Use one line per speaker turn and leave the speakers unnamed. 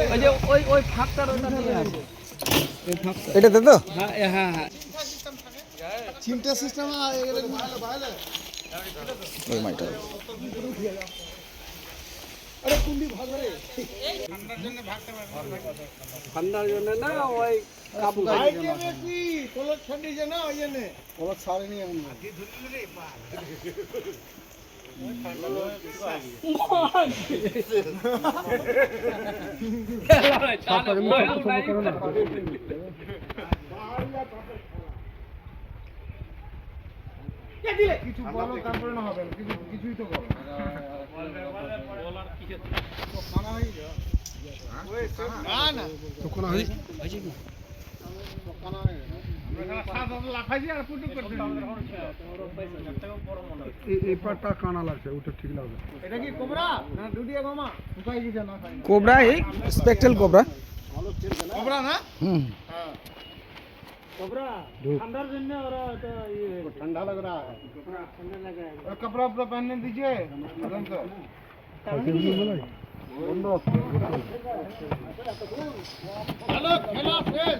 ওই যে ওই ফাঁকটার ওটা নিয়ে আসে
এটাতে তো
হ্যাঁ হ্যাঁ হ্যাঁ
চিমটা সিস্টেম
ওই মাইটা
আরে কুন্ডি ভাগ রে
ঠান্ডার জন্য না ওই কাপড়
আইটেম কি কলক ঠান্ডি যে না ওই জন্য কলক ছাড়েনি এখন কিছু বলো তারপরে না হবে কিছুই তো বলো এপারটা কানা লাগছে ওটা ঠিক লাগবে এটা কি কোবরা না দুটিয়া গোমা শুকাই দিছে না খাই
কোবরা এই স্পেকট্রাল কোবরা
কোবরা না
হুম
हां
कोबरा ठंडर दिन और तो ये
ठंडा लग रहा है
ठंडा लगा है
और कपड़ा उपड़ा पहनने दीजिए आराम से हेलो हेलो फेस